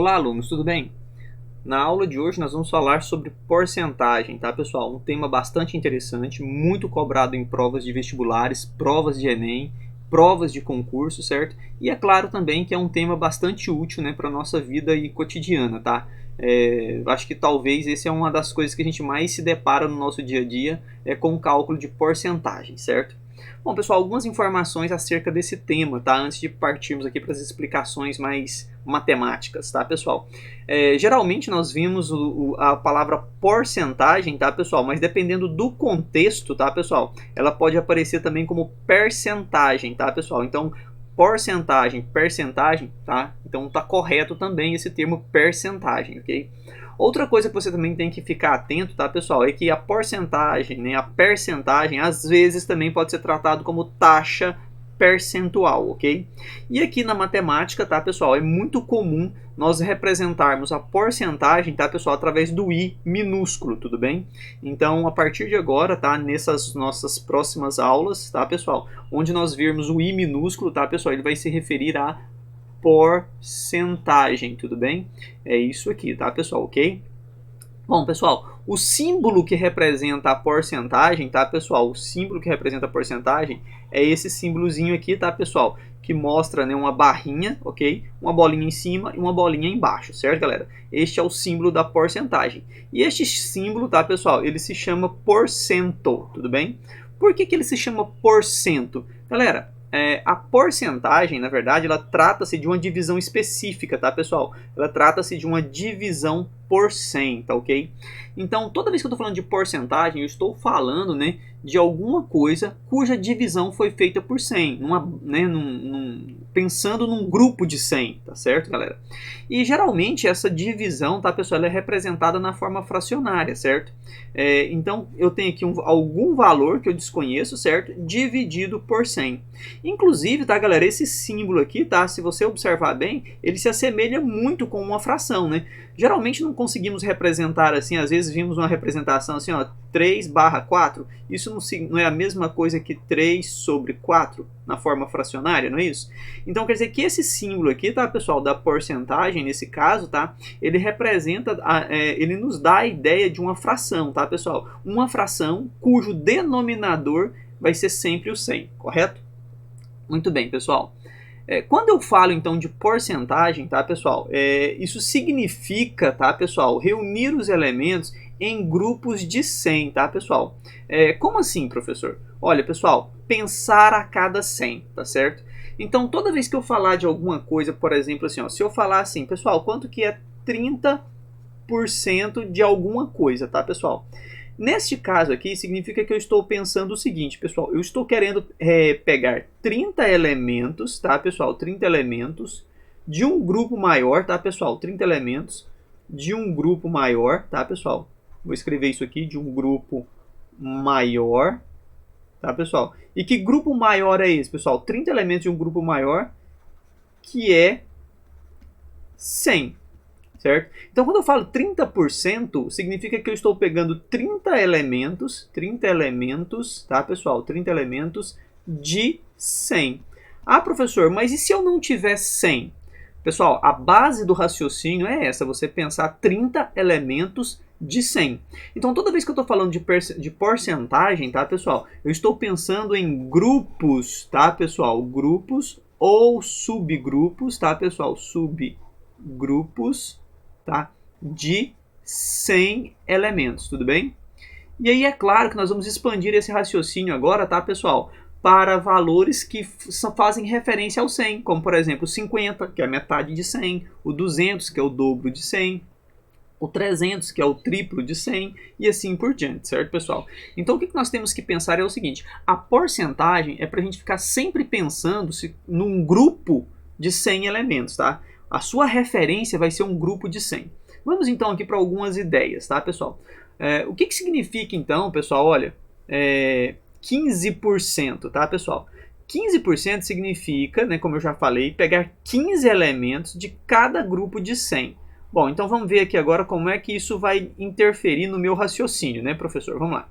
Olá, alunos, tudo bem? Na aula de hoje nós vamos falar sobre porcentagem, tá, pessoal? Um tema bastante interessante, muito cobrado em provas de vestibulares, provas de Enem, provas de concurso, certo? E é claro também que é um tema bastante útil, né, para a nossa vida e cotidiana, tá? Acho que talvez essa é uma das coisas que a gente mais se depara no nosso dia a dia, com o cálculo de porcentagem, certo? Bom, pessoal, algumas informações acerca desse tema, tá? Antes de partirmos aqui para as explicações mais matemáticas, tá, pessoal? Geralmente nós vimos a palavra porcentagem, tá, pessoal? Mas dependendo do contexto, tá, pessoal? Ela pode aparecer também como percentagem, tá, pessoal? Então, porcentagem, percentagem, tá? Então tá correto também esse termo percentagem, ok? Outra coisa que você também tem que ficar atento, tá, pessoal, é que a porcentagem, né, a percentagem, às vezes também pode ser tratado como taxa percentual, ok? E aqui na matemática, tá, pessoal, é muito comum nós representarmos a porcentagem, tá, pessoal, através do i minúsculo, tudo bem? Então, a partir de agora, tá, nessas nossas próximas aulas, tá, pessoal, onde nós virmos o i minúsculo, tá, pessoal, ele vai se referir a porcentagem, tudo bem? É isso aqui, tá, pessoal, ok? Bom, pessoal, o símbolo que representa a porcentagem, tá, pessoal? O símbolo que representa a porcentagem é esse símbolozinho aqui, tá, pessoal? Que mostra, né, uma barrinha, ok? Uma bolinha em cima e uma bolinha embaixo, certo, galera? Este é o símbolo da porcentagem. E este símbolo, tá, pessoal? Ele se chama porcento, tudo bem? Por que ele se chama porcento? Galera, a porcentagem, na verdade, ela trata-se de uma divisão específica, tá, pessoal? Ela trata-se de uma divisão por 100, tá, ok? Então, toda vez que eu estou falando de porcentagem, eu estou falando, né, de alguma coisa cuja divisão foi feita por 100, pensando num grupo de 100, tá certo, galera? E geralmente essa divisão, tá, pessoal, ela é representada na forma fracionária, certo? Então, eu tenho aqui algum valor que eu desconheço, certo? Dividido por 100. Inclusive, tá, galera, esse símbolo aqui, tá, se você observar bem, ele se assemelha muito com uma fração, né? Geralmente não conseguimos representar assim, às vezes vimos uma representação assim, ó, 3/4, isso não é a mesma coisa que 3 sobre 4 na forma fracionária, não é isso? Então quer dizer que esse símbolo aqui, tá, pessoal, da porcentagem, nesse caso, tá, ele representa, ele nos dá a ideia de uma fração, tá, pessoal? Uma fração cujo denominador vai ser sempre o 100, correto? Muito bem, pessoal. Quando eu falo então de porcentagem, tá, pessoal, isso significa, tá, pessoal, reunir os elementos em grupos de 100, tá, pessoal? Como assim, professor? Olha, pessoal, pensar a cada 100, tá certo? Então, toda vez que eu falar de alguma coisa, por exemplo, assim, ó, se eu falar assim, pessoal, quanto que é 30% de alguma coisa, tá, pessoal? Neste caso aqui, significa que eu estou pensando o seguinte, pessoal, eu estou querendo pegar 30 elementos, tá, pessoal, 30 elementos de um grupo maior, tá, pessoal, 30 elementos de um grupo maior, tá, pessoal, vou escrever isso aqui, de um grupo maior, tá, pessoal, e que grupo maior é esse, pessoal? 30 elementos de um grupo maior, que é 100. Certo? Então, quando eu falo 30%, significa que eu estou pegando 30 elementos, tá, pessoal? 30 elementos de 100. Ah, professor, mas e se eu não tiver 100? Pessoal, a base do raciocínio é essa, você pensar 30 elementos de 100. Então, toda vez que eu estou falando de porcentagem, tá, pessoal? Eu estou pensando em grupos, tá, pessoal? Grupos ou subgrupos, tá, pessoal? Subgrupos, tá? De 100 elementos, tudo bem? E aí é claro que nós vamos expandir esse raciocínio agora, tá, pessoal? Para valores que fazem referência ao 100, como por exemplo o 50, que é a metade de 100, o 200, que é o dobro de 100, o 300, que é o triplo de 100, e assim por diante, certo, pessoal? Então o que nós temos que pensar é o seguinte, a porcentagem é para a gente ficar sempre pensando num grupo de 100 elementos, tá? A sua referência vai ser um grupo de 100. Vamos então aqui para algumas ideias, tá, pessoal? O que significa então, pessoal, olha, 15%, tá, pessoal? 15% significa, né, como eu já falei, pegar 15 elementos de cada grupo de 100. Bom, então vamos ver aqui agora como é que isso vai interferir no meu raciocínio, né, professor? Vamos lá.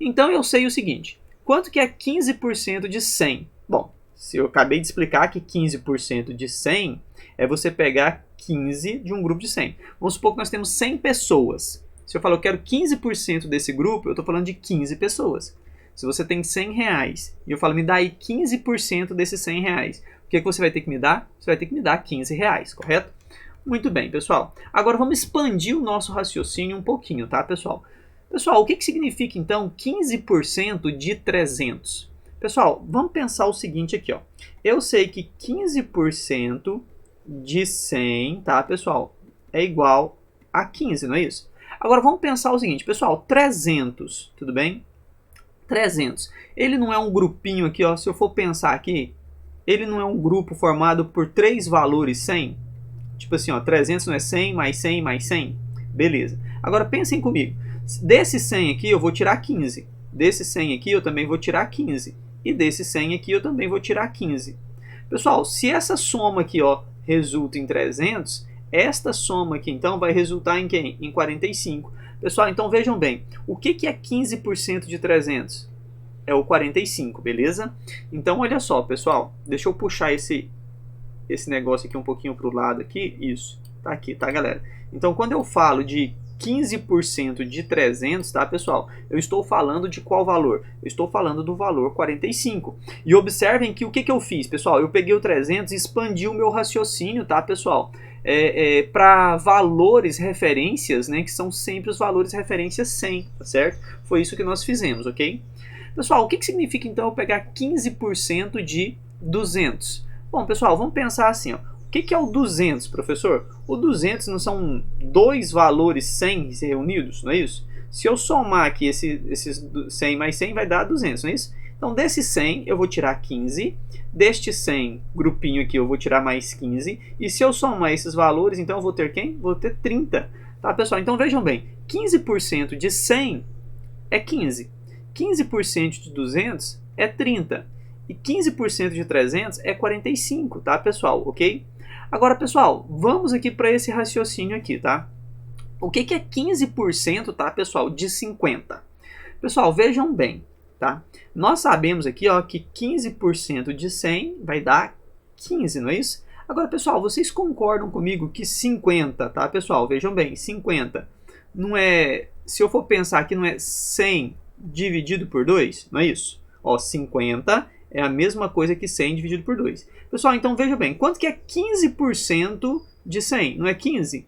Então eu sei o seguinte, quanto que é 15% de 100? Bom, se eu acabei de explicar que 15% de 100 é você pegar 15 de um grupo de 100. Vamos supor que nós temos 100 pessoas. Se eu falo eu quero 15% desse grupo, eu estou falando de 15 pessoas. Se você tem 100 reais e eu falo me dá aí 15% desses 100 reais, o que você vai ter que me dar? Você vai ter que me dar 15 reais, correto? Muito bem, pessoal. Agora vamos expandir o nosso raciocínio um pouquinho, tá, pessoal? Pessoal, o que significa então 15% de 300? Pessoal, vamos pensar o seguinte aqui, ó. Eu sei que 15% de 100, tá, pessoal, é igual a 15, não é isso? Agora vamos pensar o seguinte, pessoal, 300, tudo bem? 300, ele não é um grupinho aqui, ó, se eu for pensar aqui, ele não é um grupo formado por 3 valores 100? Tipo assim, ó, 300 não é 100 mais 100 mais 100? Beleza. Agora pensem comigo, desse 100 aqui eu vou tirar 15, desse 100 aqui eu também vou tirar 15, e desse 100 aqui eu também vou tirar 15. Pessoal, se essa soma aqui, ó, resulta em 300, esta soma aqui então vai resultar em quem? Em 45. Pessoal, então vejam bem, o que é 15% de 300? É o 45, beleza? Então olha só, pessoal, deixa eu puxar esse negócio aqui um pouquinho para o lado aqui, isso, tá aqui, tá, galera? Então quando eu falo de 15% de 300, tá, pessoal? Eu estou falando de qual valor? Eu estou falando do valor 45. E observem que o que eu fiz, pessoal? Eu peguei o 300 e expandi o meu raciocínio, tá, pessoal? Para valores referências, né, que são sempre os valores referências 100, tá certo? Foi isso que nós fizemos, ok? Pessoal, o que significa então eu pegar 15% de 200? Bom, pessoal, vamos pensar assim, ó. O que é o 200, professor? O 200 não são 2 valores 100 reunidos, não é isso? Se eu somar aqui esses 100 mais 100 vai dar 200, não é isso? Então desse 100 eu vou tirar 15, deste 100 grupinho aqui eu vou tirar mais 15, e se eu somar esses valores, então eu vou ter quem? Vou ter 30, tá, pessoal? Então vejam bem, 15% de 100 é 15, 15% de 200 é 30, e 15% de 300 é 45, tá, pessoal? Ok? Agora, pessoal, vamos aqui para esse raciocínio aqui, tá? O que é 15%, tá, pessoal, de 50? Pessoal, vejam bem, tá? Nós sabemos aqui, ó, que 15% de 100 vai dar 15, não é isso? Agora, pessoal, vocês concordam comigo que 50, tá, pessoal? Vejam bem, 50 não é... Se eu for pensar aqui, não é 100 dividido por 2, não é isso? Ó, 50 é a mesma coisa que 100 dividido por 2. Pessoal, então veja bem, quanto que é 15% de 100? Não é 15?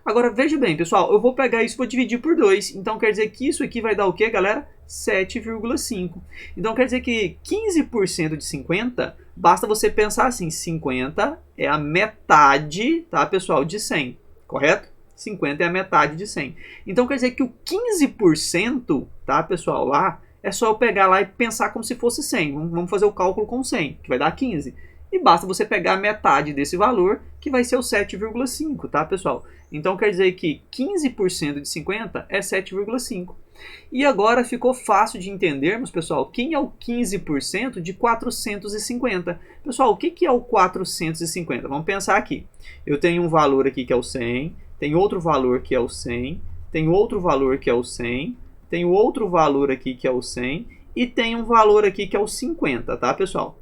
Agora veja bem, pessoal, eu vou pegar isso e vou dividir por 2. Então quer dizer que isso aqui vai dar o quê, galera? 7,5. Então quer dizer que 15% de 50, basta você pensar assim, 50 é a metade, tá, pessoal, de 100, correto? 50 é a metade de 100. Então quer dizer que o 15%, tá, pessoal, lá, é só eu pegar lá e pensar como se fosse 100. Vamos fazer o cálculo com 100, que vai dar 15. E basta você pegar a metade desse valor, que vai ser o 7,5, tá, pessoal? Então quer dizer que 15% de 50 é 7,5. E agora ficou fácil de entendermos, pessoal, quem é o 15% de 450. Pessoal, o que é o 450? Vamos pensar aqui. Eu tenho um valor aqui que é o 100, tem outro valor que é o 100, tem outro valor que é o 100, tem outro valor aqui que é o 100 e tem um valor aqui que é o 50, tá, pessoal?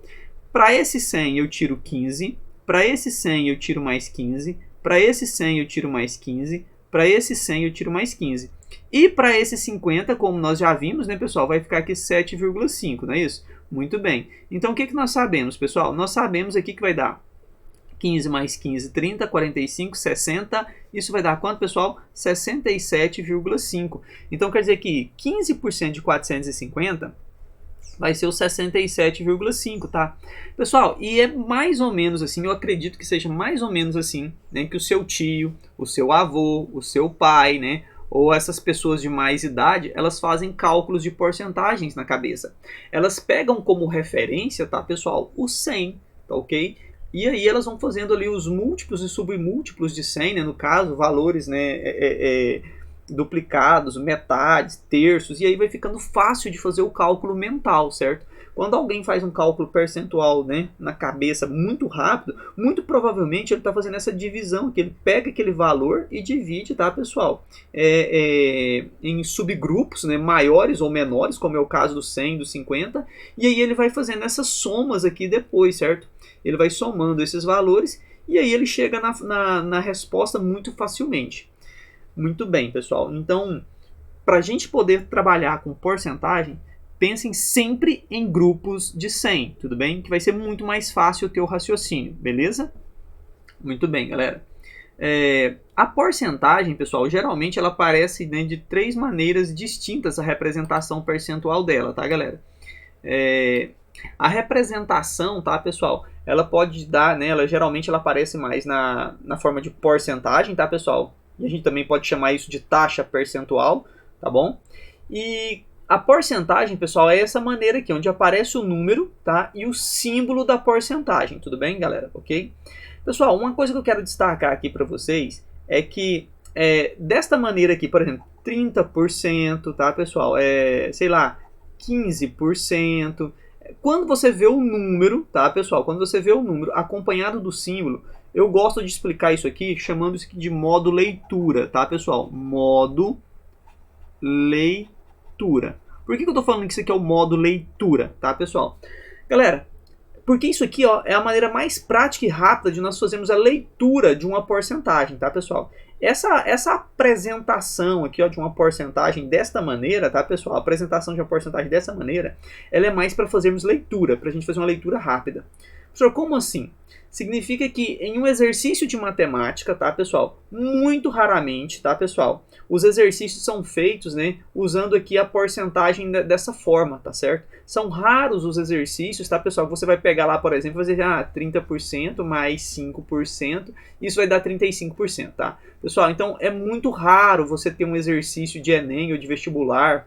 Para esse 100 eu tiro 15, para esse 100 eu tiro mais 15, para esse 100 eu tiro mais 15, para esse 100 eu tiro mais 15. E para esse 50, como nós já vimos, né, pessoal, vai ficar aqui 7,5, não é isso? Muito bem. Então o que nós sabemos, pessoal? Nós sabemos aqui que vai dar 15 mais 15, 30, 45, 60. Isso vai dar quanto, pessoal? 67,5. Então quer dizer que 15% de 450 vai ser o 67,5, tá? Pessoal, e é mais ou menos assim, eu acredito que seja mais ou menos assim, né, que o seu tio, o seu avô, o seu pai, né, ou essas pessoas de mais idade, elas fazem cálculos de porcentagens na cabeça. Elas pegam como referência, tá, pessoal, o 100, tá, ok? E aí elas vão fazendo ali os múltiplos e submúltiplos de 100, né, no caso, valores, né, duplicados, metades, terços, e aí vai ficando fácil de fazer o cálculo mental, certo? Quando alguém faz um cálculo percentual, né, na cabeça muito rápido, muito provavelmente ele está fazendo essa divisão, que ele pega aquele valor e divide, tá, pessoal? Em subgrupos, né, maiores ou menores, como é o caso do 100, do 50, e aí ele vai fazendo essas somas aqui depois, certo? Ele vai somando esses valores e aí ele chega na resposta muito facilmente. Muito bem, pessoal. Então, para a gente poder trabalhar com porcentagem, pensem sempre em grupos de 100, tudo bem? Que vai ser muito mais fácil o teu raciocínio, beleza? Muito bem, galera. A porcentagem, pessoal, geralmente ela aparece, né, de 3 maneiras distintas a representação percentual dela, tá, galera? A representação, tá, pessoal, ela pode dar, né, geralmente ela aparece mais na forma de porcentagem, tá, pessoal? E a gente também pode chamar isso de taxa percentual, tá bom? E a porcentagem, pessoal, é essa maneira aqui, onde aparece o número, tá? E o símbolo da porcentagem, tudo bem, galera? Ok? Pessoal, uma coisa que eu quero destacar aqui para vocês é que desta maneira aqui, por exemplo, 30%, tá, pessoal? Sei lá, 15%. Quando você vê o número, tá, pessoal? Quando você vê o número acompanhado do símbolo, eu gosto de explicar isso aqui chamando isso aqui de modo leitura, tá, pessoal? Modo leitura. Por que eu tô falando que isso aqui é o modo leitura, tá, pessoal? Galera, porque isso aqui, ó, é a maneira mais prática e rápida de nós fazermos a leitura de uma porcentagem, tá, pessoal? Essa apresentação aqui, ó, de uma porcentagem desta maneira, tá, pessoal? A apresentação de uma porcentagem dessa maneira, ela é mais para fazermos leitura, para a gente fazer uma leitura rápida. Professor, como assim? Significa que em um exercício de matemática, tá, pessoal? Muito raramente, tá, pessoal? Os exercícios são feitos, né, usando aqui a porcentagem dessa forma, tá certo? São raros os exercícios, tá, pessoal? Você vai pegar lá, por exemplo, fazer 30% mais 5%, isso vai dar 35%, tá? Pessoal, então é muito raro você ter um exercício de Enem ou de vestibular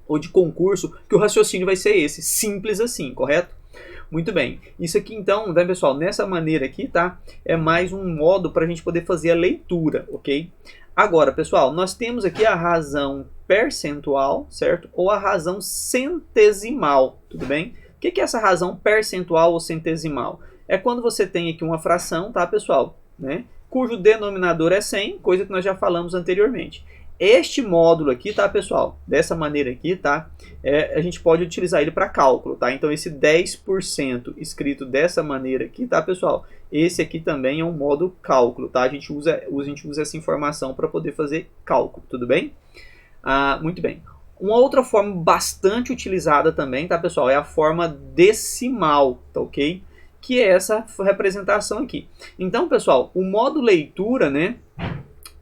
ou de concurso que o raciocínio vai ser esse, simples assim, correto? Muito bem, isso aqui então, né, pessoal, nessa maneira aqui, tá? É mais um modo para a gente poder fazer a leitura, ok? Agora, pessoal, nós temos aqui a razão percentual, certo? Ou a razão centesimal, tudo bem? O que é essa razão percentual ou centesimal? É quando você tem aqui uma fração, tá, pessoal? Né? Cujo denominador é 100, coisa que nós já falamos anteriormente. Este módulo aqui, tá, pessoal? Dessa maneira aqui, tá? A gente pode utilizar ele para cálculo, tá? Então, esse 10% escrito dessa maneira aqui, tá, pessoal? Esse aqui também é um modo cálculo, tá? A gente usa essa informação para poder fazer cálculo, tudo bem? Muito bem. Uma outra forma bastante utilizada também, tá, pessoal? É a forma decimal, tá ok? Que é essa representação aqui. Então, pessoal, o modo leitura, né?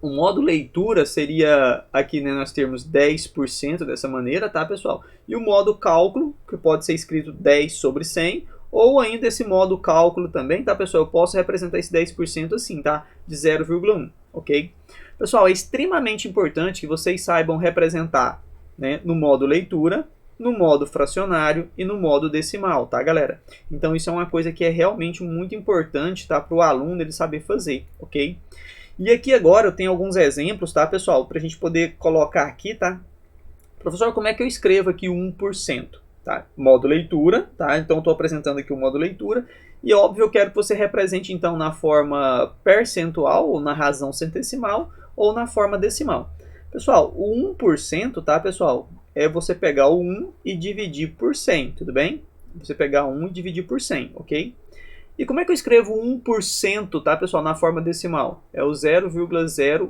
O modo leitura seria, aqui, né, nós temos 10% dessa maneira, tá, pessoal? E o modo cálculo, que pode ser escrito 10 sobre 100, ou ainda esse modo cálculo também, tá, pessoal? Eu posso representar esse 10% assim, tá? De 0,1, ok? Pessoal, é extremamente importante que vocês saibam representar, né, no modo leitura, no modo fracionário e no modo decimal, tá, galera? Então, isso é uma coisa que é realmente muito importante, tá, para o aluno ele saber fazer, ok? E aqui agora eu tenho alguns exemplos, tá, pessoal? Para a gente poder colocar aqui, tá? Professor, como é que eu escrevo aqui o 1%? Tá? Modo leitura, tá? Então estou apresentando aqui o modo leitura. E óbvio, eu quero que você represente então na forma percentual, ou na razão centesimal, ou na forma decimal. Pessoal, o 1%, tá, pessoal? É você pegar o 1 e dividir por 100, tudo bem? Você pegar 1 e dividir por 100, ok? E como é que eu escrevo 1%, tá, pessoal, na forma decimal? É o 0,01,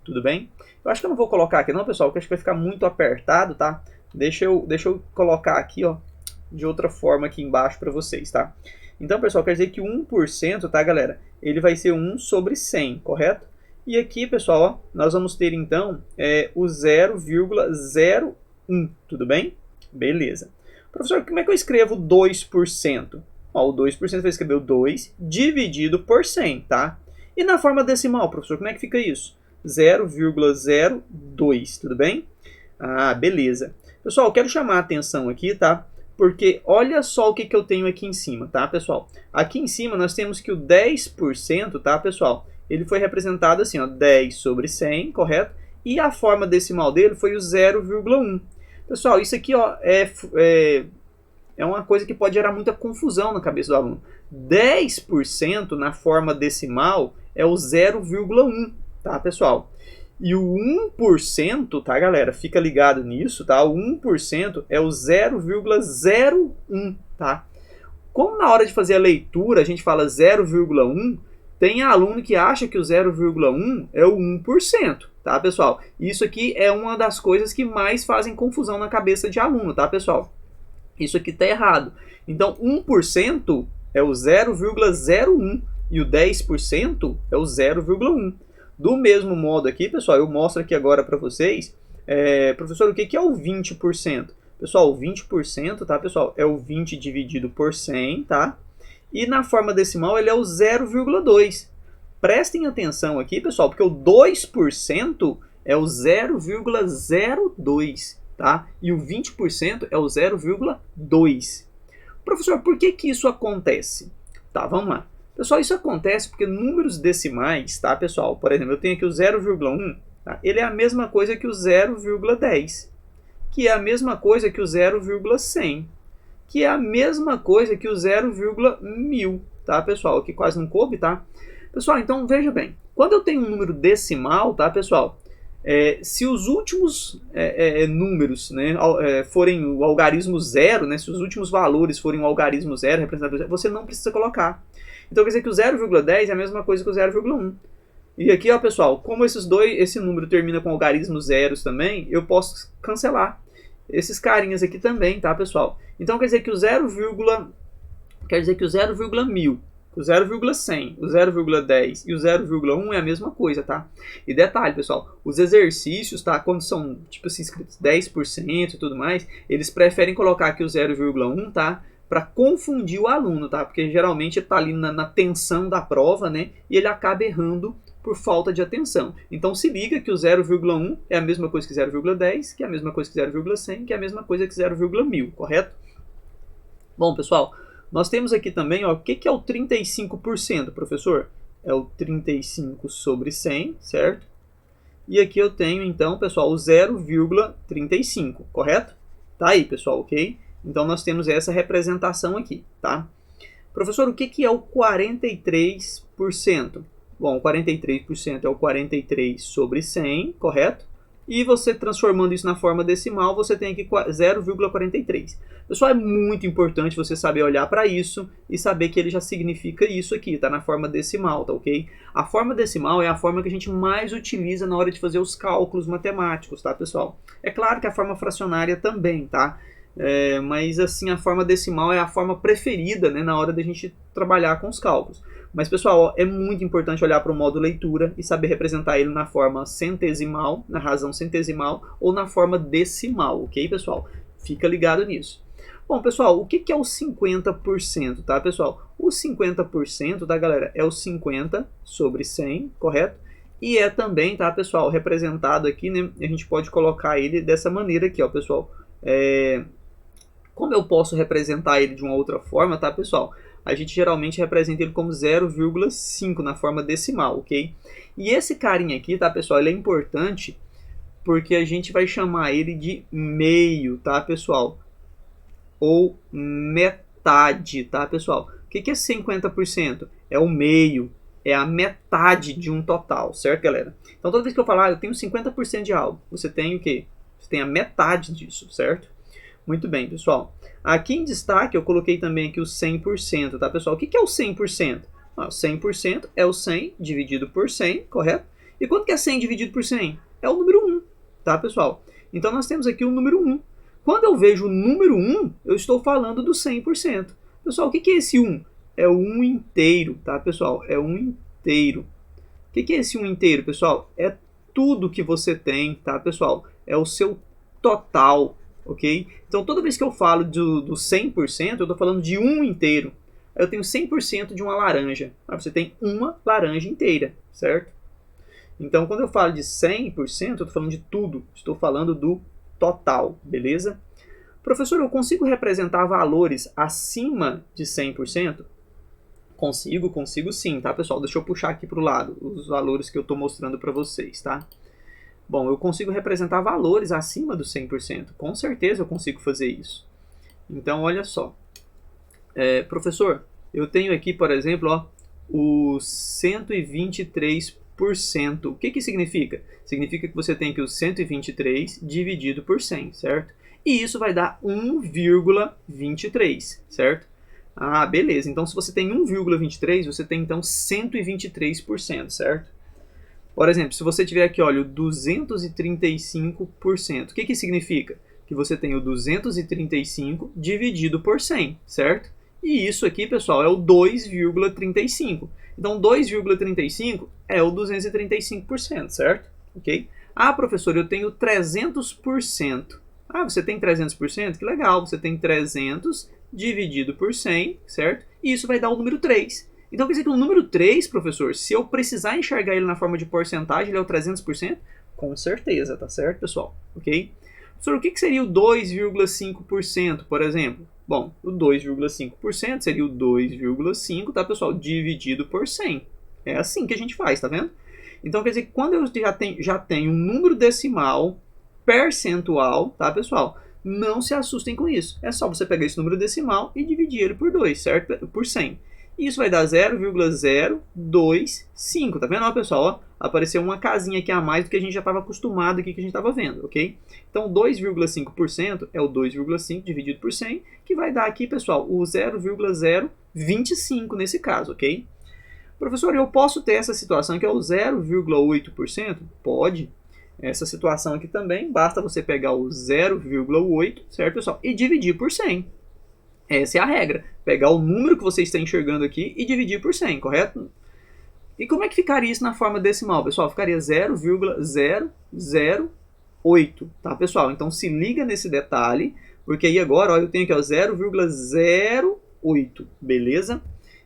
tudo bem? Eu acho que eu não vou colocar aqui não, pessoal, porque acho que vai ficar muito apertado, tá? Deixa eu colocar aqui, ó, de outra forma aqui embaixo para vocês, tá? Então, pessoal, quer dizer que 1%, tá, galera? Ele vai ser 1 sobre 100, correto? E aqui, pessoal, ó, nós vamos ter, então, o 0,01, tudo bem? Beleza. Professor, como é que eu escrevo 2%? Ó, o 2% vai escrever o 2 dividido por 100, tá? E na forma decimal, professor, como é que fica isso? 0,02, tudo bem? Beleza. Pessoal, eu quero chamar a atenção aqui, tá? Porque olha só o que eu tenho aqui em cima, tá, pessoal? Aqui em cima nós temos que o 10%, tá, pessoal? Ele foi representado assim, ó, 10 sobre 100, correto? E a forma decimal dele foi o 0,1. Pessoal, isso aqui, ó, é uma coisa que pode gerar muita confusão na cabeça do aluno. 10% na forma decimal é o 0,1, tá, pessoal? E o 1%, tá, galera? Fica ligado nisso, tá? O 1% é o 0,01, tá? Como na hora de fazer a leitura a gente fala 0,1, Tem aluno que acha que o 0,1 é o 1%, tá, pessoal? Isso aqui é uma das coisas que mais fazem confusão na cabeça de aluno, tá, pessoal? Isso aqui tá errado. Então, 1% é o 0,01 e o 10% é o 0,1. Do mesmo modo aqui, pessoal, eu mostro aqui agora para vocês, professor, o que é o 20%? Pessoal, o 20%, tá, pessoal, é o 20 dividido por 100, tá? E na forma decimal ele é o 0,2. Prestem atenção aqui, pessoal, porque o 2% é o 0,02, tá? E o 20% é o 0,2. Professor, por que isso acontece? Tá, vamos lá. Pessoal, isso acontece porque números decimais, tá, pessoal? Por exemplo, eu tenho aqui o 0,1, tá? Ele é a mesma coisa que o 0,10, que é a mesma coisa que o 0,100. Que é a mesma coisa que o 0,1000, tá, pessoal? Aqui quase não coube, tá? Pessoal, então veja bem, quando eu tenho um número decimal, tá, pessoal? Se os últimos números, né, forem o algarismo zero, né, se os últimos valores forem o algarismo zero, representado por zero, você não precisa colocar. Então quer dizer que o 0,10 é a mesma coisa que o 0,1. E aqui, ó, pessoal, como esse número termina com algarismos zeros também, eu posso cancelar esses carinhas aqui também, tá, pessoal? Então quer dizer que o 0,1000, o 0,100, o 0,10 e o 0,1 é a mesma coisa, tá? E detalhe, pessoal, os exercícios, tá, quando são, tipo assim, escritos 10% e tudo mais, eles preferem colocar aqui o 0,1, tá? Para confundir o aluno, tá? Porque geralmente ele tá ali na tensão da prova, né? E ele acaba errando por falta de atenção. Então se liga que o 0,1 é a mesma coisa que 0,10, que é a mesma coisa que 0,100, que é a mesma coisa que 0,1000, correto? Bom, pessoal, nós temos aqui também, ó, o que é o 35%, professor? É o 35 sobre 100, certo? E aqui eu tenho, então, pessoal, o 0,35, correto? Tá aí, pessoal, ok? Então nós temos essa representação aqui, tá? Professor, o que é o 43%? Bom, 43% é o 43 sobre 100, correto? E você transformando isso na forma decimal, você tem aqui 0,43. Pessoal, é muito importante você saber olhar para isso e saber que ele já significa isso aqui, tá na forma decimal, tá ok? A forma decimal é a forma que a gente mais utiliza na hora de fazer os cálculos matemáticos, tá, pessoal? É claro que a forma fracionária também, tá? Mas assim, a forma decimal é a forma preferida, né, na hora da gente trabalhar com os cálculos. Mas, pessoal, é muito importante olhar para o modo leitura e saber representar ele na forma centesimal, na razão centesimal ou na forma decimal, ok, pessoal? Fica ligado nisso. Bom, pessoal, o que é o 50%, tá, pessoal? O 50%, tá, galera, é o 50 sobre 100, correto? E é também, tá, pessoal, representado aqui, né, a gente pode colocar ele dessa maneira aqui, ó, pessoal. Como eu posso representar ele de uma outra forma, tá, pessoal? A gente geralmente representa ele como 0,5 na forma decimal, ok? E esse carinha aqui, tá, pessoal, ele é importante porque a gente vai chamar ele de meio, tá, pessoal? Ou metade, tá, pessoal? O que é 50%? É o meio, é a metade de um total, certo, galera? Então, toda vez que eu falar, eu tenho 50% de algo, você tem o quê? Você tem a metade disso, certo? Muito bem, pessoal. Aqui em destaque eu coloquei também aqui o 100%, tá, pessoal? O que é o 100%? O 100% é o 100 dividido por 100, correto? E quanto que é 100 dividido por 100? É o número 1, tá, pessoal? Então nós temos aqui o número 1. Quando eu vejo o número 1, eu estou falando do 100%. Pessoal, o que é esse 1? É o 1 inteiro, tá, pessoal? É 1 inteiro. O que é esse 1 inteiro, pessoal? É tudo que você tem, tá, pessoal? É o seu total, ok? Então, toda vez que eu falo do 100%, eu estou falando de um inteiro. Eu tenho 100% de uma laranja. Você tem uma laranja inteira, certo? Então, quando eu falo de 100%, eu estou falando de tudo. Estou falando do total, beleza? Professor, eu consigo representar valores acima de 100%? Consigo sim, tá, pessoal? Deixa eu puxar aqui para o lado os valores que eu estou mostrando para vocês, tá? Bom, eu consigo representar valores acima do 100%. Com certeza eu consigo fazer isso. Então, olha só. Professor, eu tenho aqui, por exemplo, ó, o 123%. O que significa? Significa que você tem aqui o 123 dividido por 100, certo? E isso vai dar 1,23, certo? Ah, beleza. Então, se você tem 1,23, você tem, então, 123%, certo? Por exemplo, se você tiver aqui, olha, o 235%, o que que significa? Que você tem o 235 dividido por 100, certo? E isso aqui, pessoal, é o 2,35. Então, 2,35 é o 235%, certo? Ok? Ah, professor, eu tenho 300%. Ah, você tem 300%? Que legal, você tem 300 dividido por 100, certo? E isso vai dar o número 3. Então quer dizer que o número 3, professor, se eu precisar enxergar ele na forma de porcentagem, ele é o 300%? Com certeza, tá certo, pessoal? Ok? Professor, o que seria o 2,5%, por exemplo? Bom, o 2,5% seria o 2,5, tá, pessoal? Dividido por 100. É assim que a gente faz, tá vendo? Então quer dizer que quando eu já tenho um número decimal percentual, tá, pessoal? Não se assustem com isso. É só você pegar esse número decimal e dividir ele por 2, certo? Por 100. Isso vai dar 0,025, tá vendo, ó, pessoal? Ó, apareceu uma casinha aqui a mais do que a gente já estava acostumado aqui que a gente estava vendo, ok? Então, 2,5% é o 2,5 dividido por 100, que vai dar aqui, pessoal, o 0,025 nesse caso, ok? Professor, eu posso ter essa situação que é o 0,8%? Pode. Essa situação aqui também, basta você pegar o 0,8, certo, pessoal? E dividir por 100. Essa é a regra. Pegar o número que você está enxergando aqui e dividir por 100, correto? E como é que ficaria isso na forma decimal, pessoal? Ficaria 0,008, tá, pessoal? Então se liga nesse detalhe, porque aí agora ó, eu tenho aqui 0,08, beleza?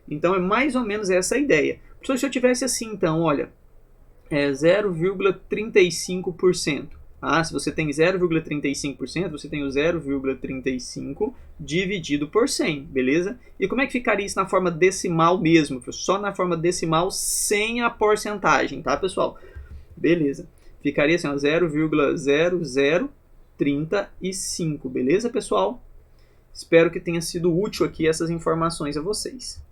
Então é mais ou menos essa a ideia. Professor, se eu tivesse assim, então, olha, 0,35%. Ah, se você tem 0,35%, você tem o 0,35 dividido por 100, beleza? E como é que ficaria isso na forma decimal mesmo? Só na forma decimal sem a porcentagem, tá, pessoal? Beleza. Ficaria assim, 0,0035, beleza, pessoal? Espero que tenha sido útil aqui essas informações a vocês.